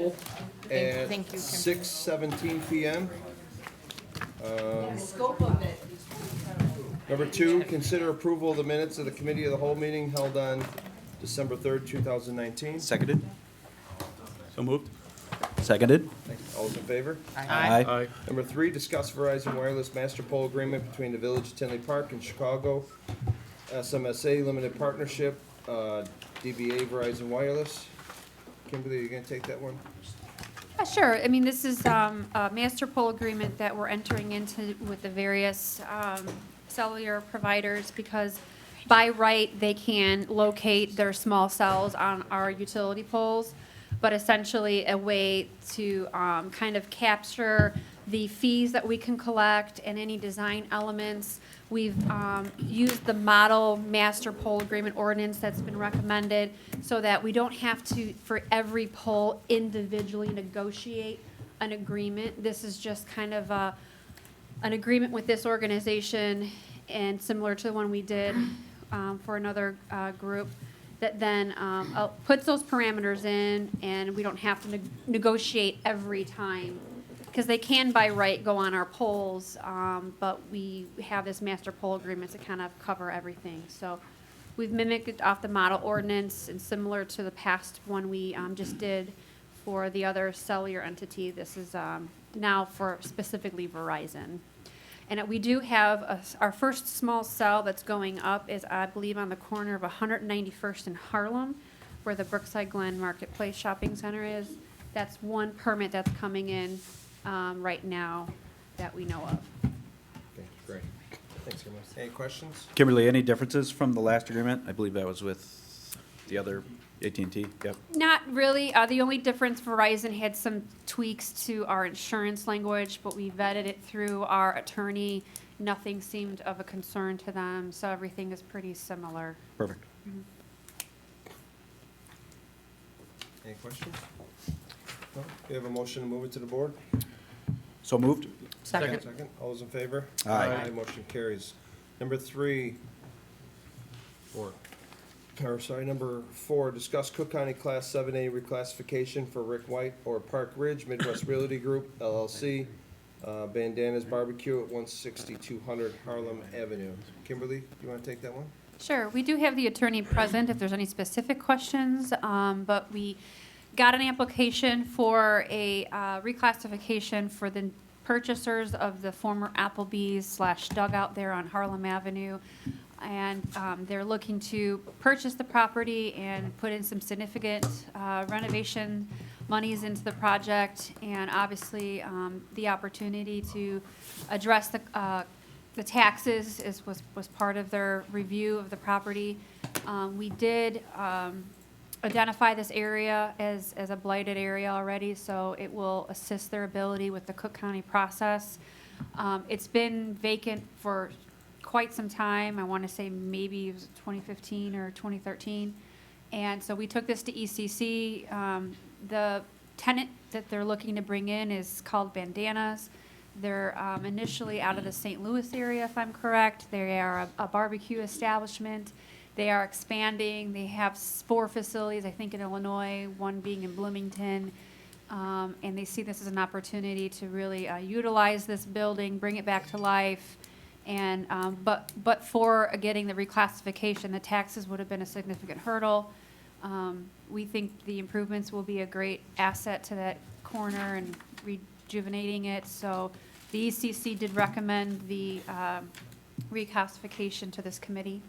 at Thank you, Kim. 6:17 PM. Number 2, consider approval of the minutes of the committee of the whole meeting held on December 3rd, 2019. Seconded? So moved. Seconded? All those in favor? Aye. Number 3, discuss Verizon Wireless Master Poll Agreement between the Village of Tinley Park and Chicago SMSA Limited Partnership, DBA Verizon Wireless. Kimberly, you gonna take that one? Sure. I mean, this is a master poll agreement that we're entering into with the various cellular providers because by right, they can locate their small cells on our utility poles, but essentially a way to kind of capture the fees that we can collect and any design elements. We've used the model master poll agreement ordinance that's been recommended so that we don't have to, for every poll, individually negotiate an agreement. This is just kind of an agreement with this organization and similar to the one we did for another group that then puts those parameters in and we don't have to negotiate every time. Because they can by right go on our polls, but we have this master poll agreement to kind of cover everything. So we've mimicked it off the model ordinance and similar to the past one we just did for the other cellular entity. This is now for specifically Verizon. And we do have our first small cell that's going up is, I believe, on the corner of 191st and Harlem, where the Brookside Glen Marketplace Shopping Center is. That's one permit that's coming in right now that we know of. Okay, great. Thanks, Kimberly. Any questions? Kimberly, any differences from the last agreement? I believe that was with the other AT&T. Yep. Not really. The only difference, Verizon had some tweaks to our insurance language, but we vetted it through our attorney. Nothing seemed of a concern to them, so everything is pretty similar. Perfect. Any questions? No? You have a motion to move it to the board? So moved? Second. Second. All those in favor? Aye. Motion carries. Number 4, discuss Cook County Class 7A reclassification for Rick White or Park Ridge Midwest Realty Group, LLC, Bandanas Barbecue at 16200 Harlem Avenue. Kimberly, you want to take that one? Sure. We do have the attorney present if there's any specific questions, but we got an application for a reclassification for the purchasers of the former Applebee's / dugout there on Harlem Avenue. And they're looking to purchase the property and put in some significant renovation monies into the project. And obviously, the opportunity to address the taxes was part of their review of the property. We did identify this area as a blighted area already, so it will assist their ability with the Cook County process. It's been vacant for quite some time. I want to say maybe it was 2015 or 2013. And so we took this to ECC. The tenant that they're looking to bring in is called Bandanas. They're initially out of the St. Louis area, if I'm correct. They are a barbecue establishment. They are expanding. They have 4 facilities, I think, in Illinois, one being in Bloomington. And they see this as an opportunity to really utilize this building, bring it back to life. And but for getting the reclassification, the taxes would have been a significant hurdle. We think the improvements will be a great asset to that corner and rejuvenating it. So the ECC did recommend the reclassification to this committee.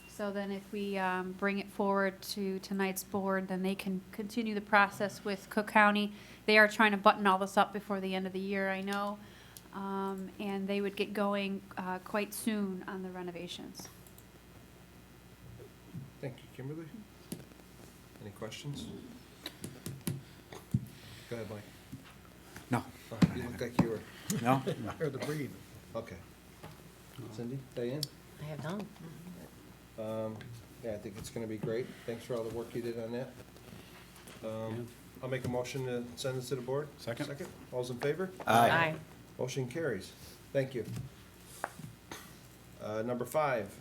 So then if we bring it forward to tonight's board, then they can continue the process with Cook County. They are trying to button all this up before the end of the year, I know. And they would get going quite soon on the renovations. Thank you, Kimberly. Any questions? Go ahead, Mike. No. Oh, you look like you were. No? Or the breed. Okay. Cindy, Diane? I have none. Yeah, I think it's gonna be great. Thanks for all the work you did on that. I'll make a motion to send this to the board. Second. Second. All's in favor? Aye. Motion carries. Thank you. Number 5,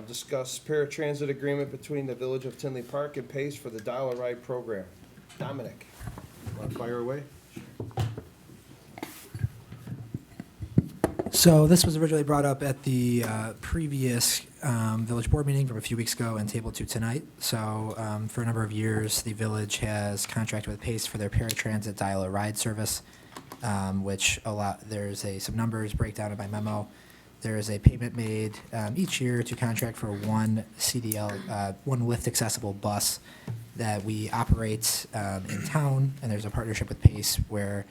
discuss paratransit agreement between the Village of Tinley Park and PACE for the Dial a Ride program. Dominic? Fire away. So this was originally brought up at the previous village board meeting from a few weeks ago and tabled to tonight. So for a number of years, the village has contracted with Pace for their paratransit dial-a-ride service, which there's some numbers breakdown in my memo. There is a payment made each year to contract for one CDL, one lift accessible bus that we operate in town, and there's a partnership with Pace where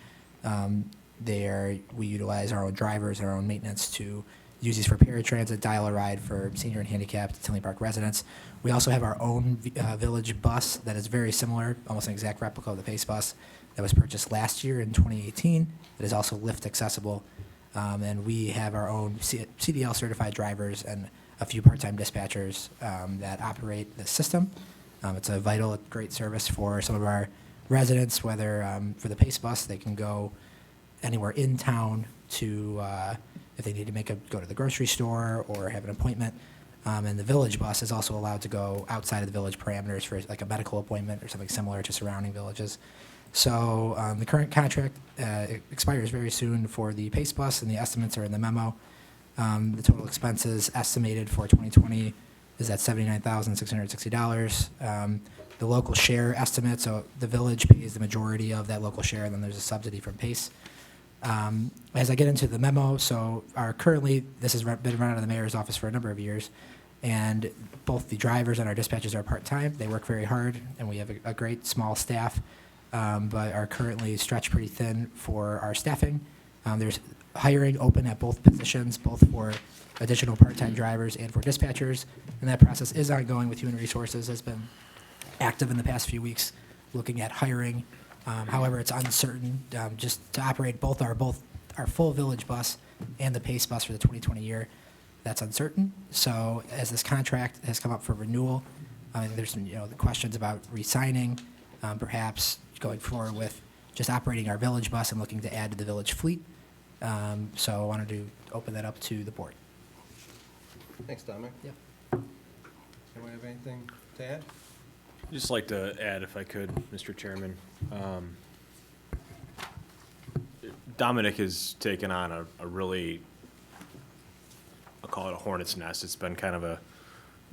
we utilize our own drivers, our own maintenance to use these for paratransit, dial-a-ride for senior and handicapped Tinley Park residents. We also have our own village bus that is very similar, almost an exact replica of the Pace bus that was purchased last year in 2018. It is also lift accessible. And we have our own CDL certified drivers and a few part-time dispatchers that operate the system. It's a vital, great service for some of our residents, whether for the Pace bus, they can go anywhere in town to, if they need to go to the grocery store or have an appointment. And the village bus is also allowed to go outside of the village parameters for like a medical appointment or something similar to surrounding villages. So the current contract expires very soon for the Pace bus, and the estimates are in the memo. The total expenses estimated for 2020 is at $79,660. The local share estimate, so the village pays the majority of that local share, and then there's a subsidy from Pace. As I get into the memo, so this has been run out of the mayor's office for a number of years, and both the drivers and our dispatchers are part-time. They work very hard, and we have a great small staff, but are currently stretched pretty thin for our staffing. There's hiring open at both positions, both for additional part-time drivers and for dispatchers, and that process is ongoing with Human Resources, has been active in the past few weeks looking at hiring. However, it's uncertain just to operate both our full village bus and the Pace bus for the 2020 year. That's uncertain. So as this contract has come up for renewal, there's some the questions about re-signing, perhaps going forward with just operating our village bus and looking to add to the village fleet. So I wanted to open that up to the board. Thanks, Dominic. Yep. Anyone have anything to add? I'd just like to add, if I could, Mr. Chairman. Dominic has taken on a really, I'll call it a hornet's nest. It's been kind of a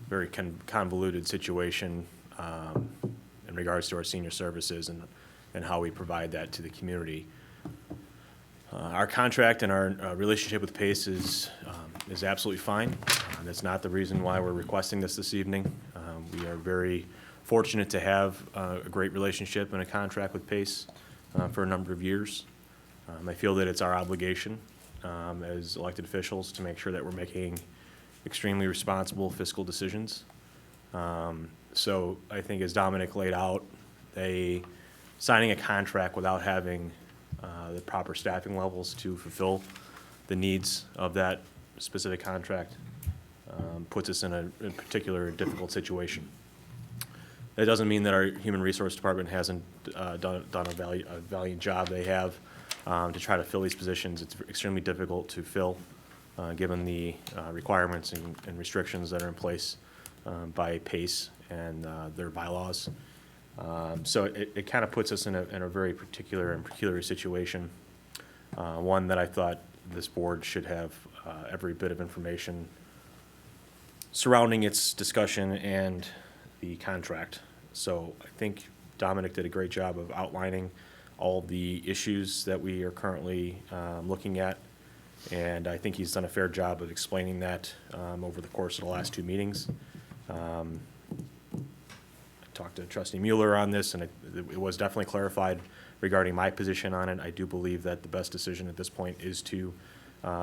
very convoluted situation in regards to our senior services and how we provide that to the community. Our contract and our relationship with Pace is absolutely fine. That's not the reason why we're requesting this evening. We are very fortunate to have a great relationship and a contract with Pace for a number of years. I feel that it's our obligation as elected officials to make sure that we're making extremely responsible fiscal decisions. So I think as Dominic laid out, signing a contract without having the proper staffing levels to fulfill the needs of that specific contract puts us in a particular difficult situation. That doesn't mean that our Human Resource Department hasn't done a valiant job. They have to try to fill these positions. It's extremely difficult to fill given the requirements and restrictions that are in place by PACE and their bylaws. So it kind of puts us in a very particular and peculiar situation, one that I thought this board should have every bit of information surrounding its discussion and the contract. So I think Dominic did a great job of outlining all the issues that we are currently looking at, and I think he's done a fair job of explaining that over the course of the last two meetings. I talked to Trustee Mueller on this, and it was definitely clarified regarding my position on it. I do believe that the best decision at this point is to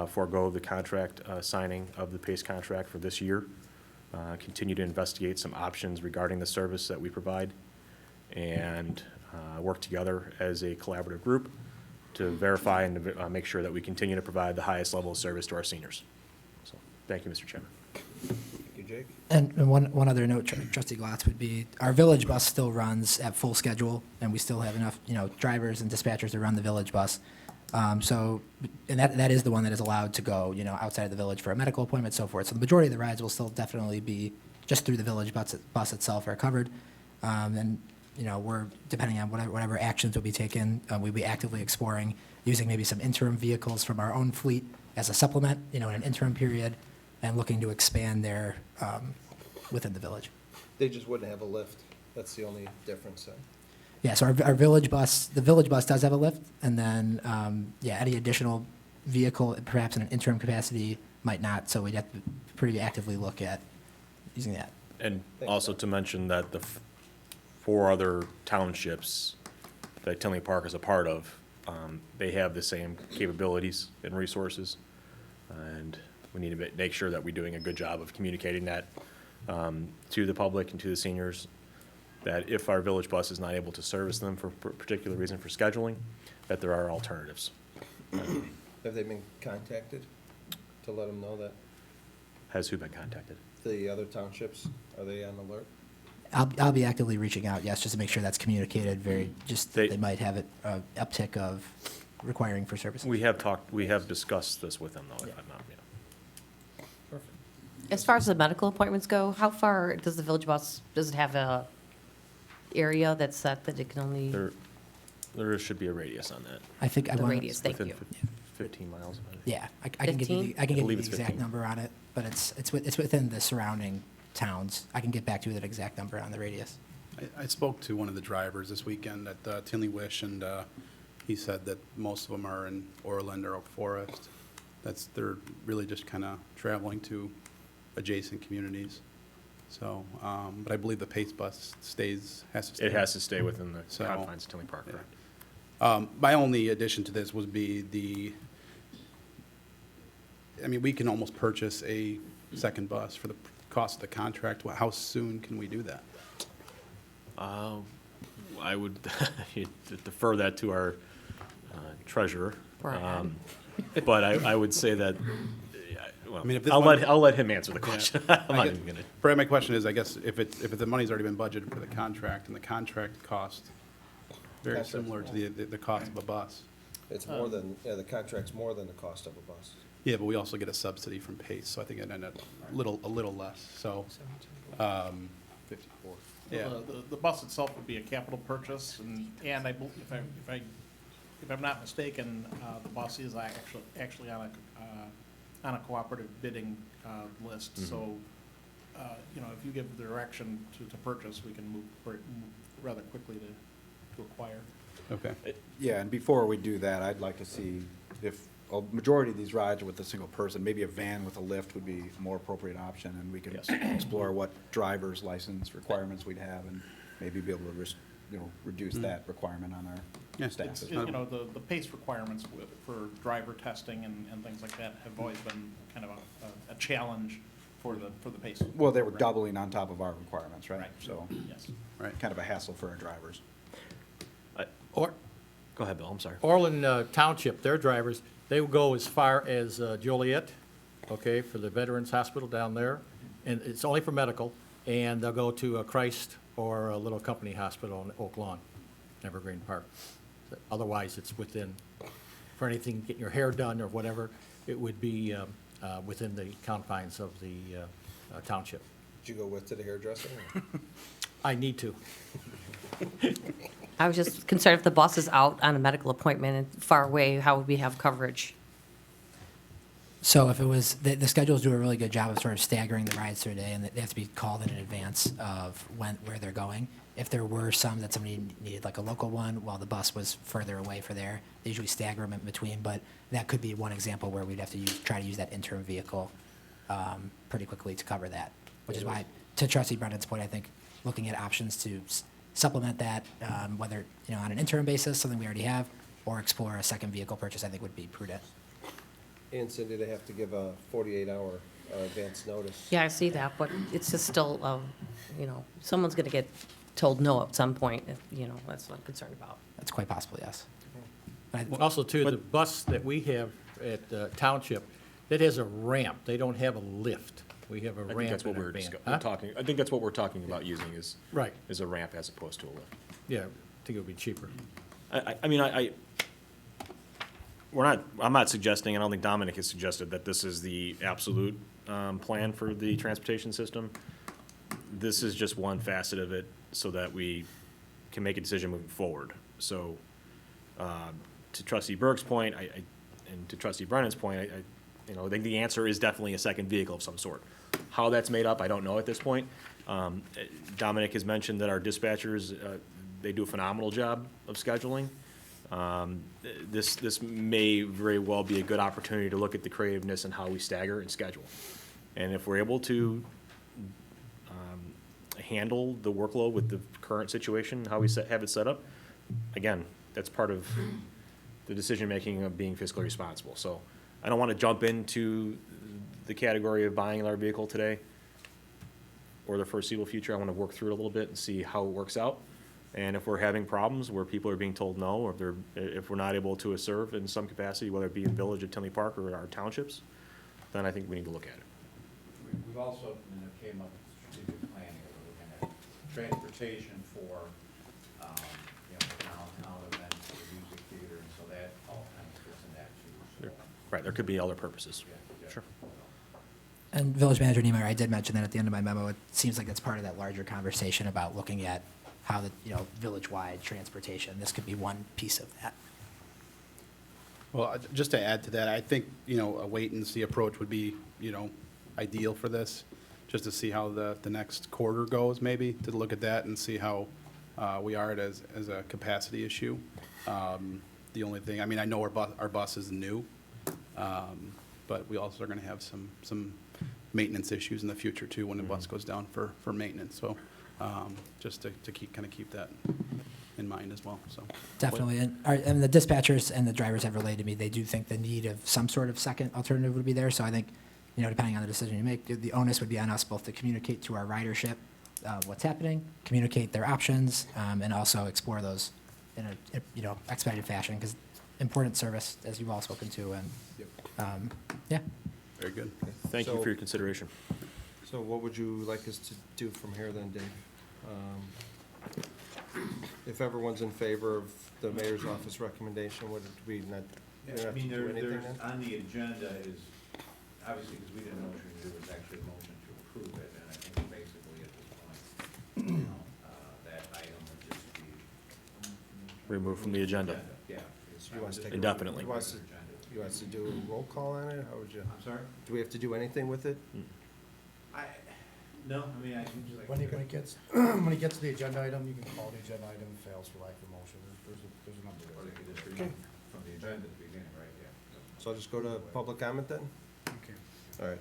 forego the contract signing of the PACE contract for this year, continue to investigate some options regarding the service that we provide, and work together as a collaborative group to verify and to, make sure that we continue to provide the highest level of service to our seniors. So, thank you, Mr. Chairman. Thank you, Jake. And one other note, Trustee Glatz, would be our village bus still runs at full schedule, and we still have enough, drivers and dispatchers to run the village bus. So, and that is the one that is allowed to go, outside of the village for a medical appointment, so forth. So the majority of the rides will still definitely be just through the village bus itself are covered. And we're, depending on whatever actions will be taken, we'll be actively exploring using maybe some interim vehicles from our own fleet as a supplement, in an interim period, and looking to expand there within the village. They just wouldn't have a lift. That's the only difference then. Yeah, so our village bus, the village bus does have a lift, and then, any additional vehicle, perhaps in an interim capacity, might not, so we'd have to pretty actively look at using that. And Thanks, also Doug. to mention that the 4 other townships that Tinley Park is a part of, they have the same capabilities and resources. And we need to make sure that we're doing a good job of communicating that to the public and to the seniors, that if our village bus is not able to service them for a particular reason for scheduling, that there are alternatives. Have they been contacted to let them know that Has who been contacted? the other townships, are they on alert? I'll be actively reaching out, yes, just to make sure that's communicated They- they might have an uptick of requiring for services. We have discussed this with them though, if I'm not, Perfect. As far as the medical appointments go, how far does the village bus, does it have a area that's set that it can only, there should be a radius on that. I think I the want. radius, thank Within you. 15 miles. I think. Yeah, I can give you, 15? I can give you believe the it's exact 15. number on it, but it's within the surrounding towns. I can get back to you with an exact number on the radius. I spoke to one of the drivers this weekend at Tinley Wish, and he said that most of them are in Orland or Oak Forest. They're really just kind of traveling to adjacent communities. So, but I believe the Pace bus has to stay. It has to stay within the So- confines of Tinley Park, Yeah. correct? My only addition to this would be we can almost purchase a second bus for the cost of the contract. How soon can we do that? I would defer that to our treasurer. Brad. But I would say that, well, mean, if this I'll one- let him answer the question. I'm not guess- even gonna. Brad, my question is, I guess, if the money's already been budgeted for the contract, and the contract cost very Contract's similar to the cost of a bus. It's more than, the contract's more than the cost of a bus. Yeah, but we also get a subsidy from Pace, so I think it ended up a little less, so. 54. Yeah. The bus itself would be a capital purchase, and if I'm not mistaken, the bus is actually on a cooperative bidding list. So, if you give the direction to purchase, we can move rather quickly to acquire. Okay. Yeah, and before we do that, I'd like to see if a majority of these rides are with a single person, maybe a van with a lift would be a more appropriate option, and we could Yes. explore what driver's license requirements we'd have, and maybe be able to reduce that requirement on our Yeah, staff It's, as well. the PACE requirements for driver testing and things like that have always been kind of a challenge for the PACE. Well, they were program. doubling on top of our requirements, right? Right. So, Yes. Right. kind of a hassle for our drivers. Go ahead, Bill, I'm sorry. Orland Township, their drivers, they will go as far as Joliet, okay, for the Veterans Hospital down there, and it's only for medical, and they'll go to Christ or a Little Company Hospital in Oak Lawn, Evergreen Park. Otherwise, it's within, for anything, getting your hair done or whatever, it would be within the confines of the township. Did you go with to the hairdresser? I need to. I was just concerned if the bus is out on a medical appointment and far away, how would we have coverage? So if it was, the schedules do a really good job of sort of staggering the rides through a day, and they have to be called in advance of where they're going. If there were some that somebody needed, like a local one, while the bus was further away for there, they usually stagger them in between, but that could be one example where we'd have to try to use that interim vehicle pretty quickly to cover that, which is why, to Trustee Brendan's point, I think looking at options to supplement that, whether, on an interim basis, something we already have, or explore a second vehicle purchase, I think would be prudent. And Cindy, they have to give a 48-hour advance notice. Yeah, I see that, but it's just still, someone's gonna get told no at some point, that's what I'm concerned about. That's quite possible, yes. But I- Also, too, the bus that we have at Township, that has a ramp. They don't have a lift. We have a I think ramp that's in what our we're van. we're talking, I think that's what we're talking about using is Right, a ramp as opposed to a lift. yeah, I think it would be cheaper. I'm not suggesting, and I don't think Dominic has suggested that this is the absolute plan for the transportation system. This is just one facet of it so that we can make a decision moving forward. So, to trustee Berg's point, and to trustee Brennan's point, I think the answer is definitely a second vehicle of some sort. How that's made up, I don't know at this point. Dominic has mentioned that our dispatchers, they do a phenomenal job of scheduling. This may very well be a good opportunity to look at the creativeness and how we stagger and schedule. And if we're able to handle the workload with the current situation, how we have it set up, again, that's part of the decision-making of being fiscally responsible. So I don't want to jump into the category of buying our vehicle today or the foreseeable future. I want to work through it a little bit and see how it works out. And if we're having problems where people are being told no, or if we're not able to serve in some capacity, whether it be in Village of Tinley Park or our townships, then I think we need to look at it. We've also, when it came up with strategic planning, we're looking at transportation for, downtown events, for the music theater, and so that all kind of fits in that too. So, Right, there could be other purposes. yeah. Sure. And Village Manager Niemeyer, I did mention that at the end of my memo. It seems like it's part of that larger conversation about looking at how the, village-wide transportation, this could be one piece of that. Well, just to add to that, I think, a wait-and-see approach would be, ideal for this, just to see how the next quarter goes, maybe, to look at that and see how we are as a capacity issue. The only thing, I know our bus is new, but we also are going to have some maintenance issues in the future, too, when the bus goes down for maintenance. So just to keep that in mind as well, so. Definitely, and the dispatchers and the drivers have relayed to me, they do think the need of some sort of second alternative would be there, so I think, depending on the decision you make, the onus would be on us both to communicate to our ridership what's happening, communicate their options, and also explore those in a, expedited fashion, because important service, as you've all spoken to, and, yeah. Very good. Thank you So- for your consideration. So what would you like us to do from here then, Dave? If everyone's in favor of the mayor's office recommendation, would we not, we don't have to do anything there's, then? on the agenda is, obviously, because we didn't know what we were going to do, was actually a motion to approve it, and I think basically at this point, that item would just be. Removed from the agenda. Yeah. So you want us to take a- Indefinitely. You want us to do a roll call on it? How would you, I'm sorry? do we have to do anything with it? No, I can just like. When it gets, when it gets to the agenda item, you can call the agenda item fails for lack of motion. There's a number Or there. they could just Okay. remove from the agenda at the beginning, right, yeah. So I'll just go to public comment then? Okay. All right.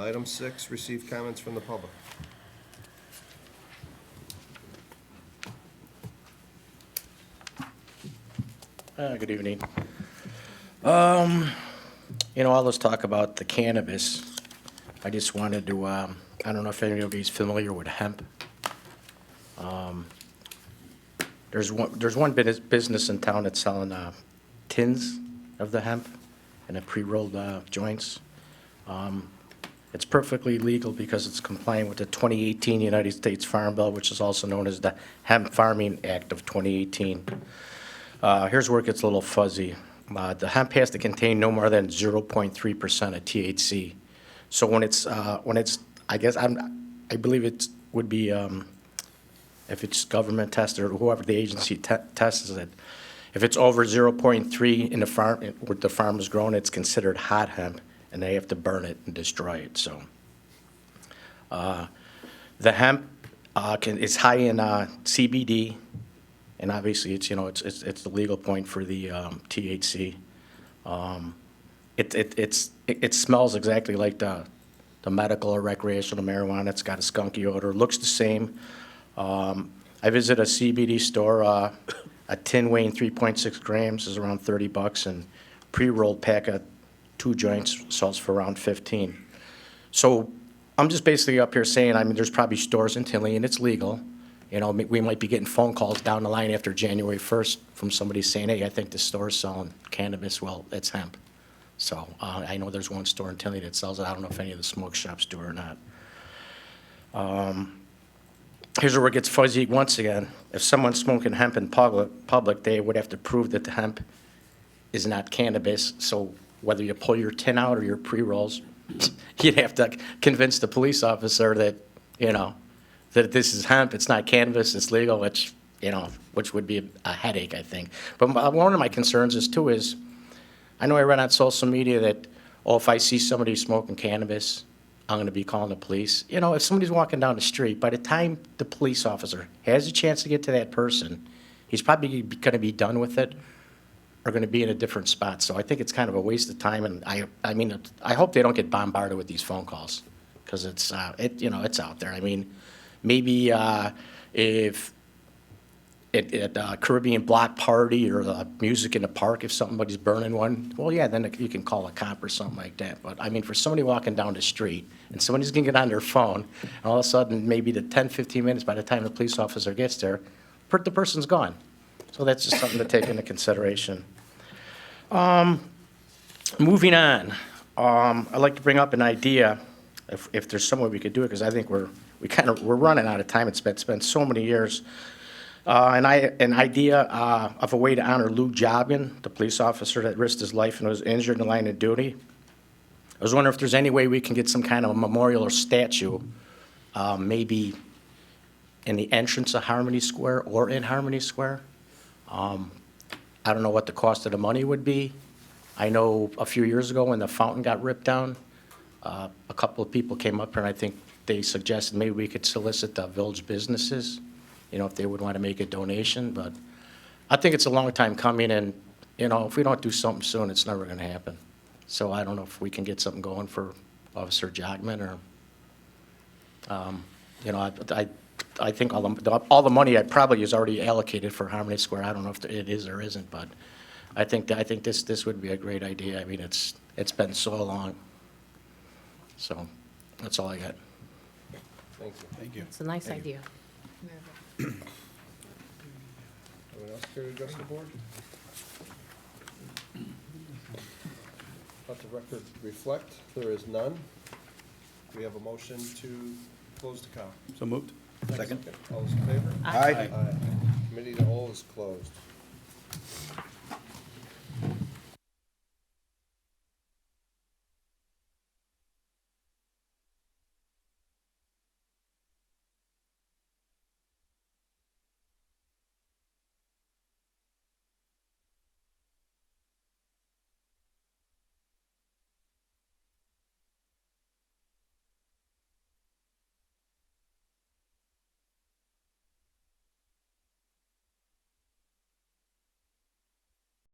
Item 6, receive comments from the public. Good evening. All this talk about the cannabis, I just wanted to, I don't know if anybody's familiar with hemp. There's one business in town that's selling tins of the hemp and the pre-rolled joints. It's perfectly legal because it's compliant with the 2018 United States Farm Bill, which is also known as the Hemp Farming Act of 2018. Here's where it gets a little fuzzy. The hemp has to contain no more than 0.3% of THC. So when it's, I guess, I believe it would be, if it's government tested or whoever the agency tests it, if it's over 0.3 in the farm, where the farm is grown, it's considered hot hemp, and they have to burn it and destroy it, so. The hemp is high in CBD, and obviously it's, it's the legal point for the THC. It smells exactly like the medical or recreational marijuana. It's got a skunky odor, looks the same. I visit a CBD store, a tin weighing 3.6 grams is around $30, and pre-rolled pack of 2 joints sells for around 15. So I'm just basically up here saying, there's probably stores in Tinley, and it's legal. We might be getting phone calls down the line after January 1st from somebody saying, hey, I think this store's selling cannabis. Well, it's hemp. So I know there's one store in Tinley that sells it. I don't know if any of the smoke shops do or not. Here's where it gets fuzzy once again. If someone's smoking hemp in public, they would have to prove that the hemp is not cannabis. So whether you pull your tin out or your pre-rolls, you'd have to convince the police officer that, that this is hemp, it's not cannabis, it's legal, which you know, which would be a headache, I think. But one of my concerns is too is, I know I read on social media that, oh, if I see somebody smoking cannabis, I'm gonna be calling the police. You know, if somebody's walking down the street, by the time the police officer has a chance to get to that person, he's probably gonna be done with it, or gonna be in a different spot. So I think it's kind of a waste of time, and I mean, I hope they don't get bombarded with these phone calls, because it's, you know, it's out there. I mean, maybe, if at a Caribbean block party or the music in the park, if somebody's burning one, well, yeah, then you can call a cop or something like that. But, I mean, for somebody walking down the street, and somebody's gonna get on their phone, and all of a sudden, maybe the 10, 15 minutes by the time the police officer gets there, the person's gone. So that's just something to take into consideration. Moving on, I'd like to bring up an idea, if there's some way we could do it, because I think we're running out of time. It's been so many years. An idea of a way to honor Lou Jobbin, the police officer that risked his life and was injured in the line of duty. I was wondering if there's any way we can get some kind of a memorial or statue, maybe in the entrance of Harmony Square or in Harmony Square. I don't know what the cost of the money would be. I know a few years ago when the fountain got ripped down, a couple of people came up here, and I think they suggested maybe we could solicit the village businesses, you know, if they would want to make a donation. But I think it's a long time coming, and, you know, if we don't do something soon, it's never going to happen. So I don't know if we can get something going for Officer Jogman, or, you know, I think all the money probably is already allocated for Harmony Square. I don't know if it is or isn't, but I think this would be a great idea. I mean, it's been so long. So that's all I got. Thank you. Thank you. It's a nice idea. Anyone else care to address the board? Let the record reflect, there is none. We have a motion to close the count. So moved. Second. All those in favor? Aye. Aye. Committee to whole is closed.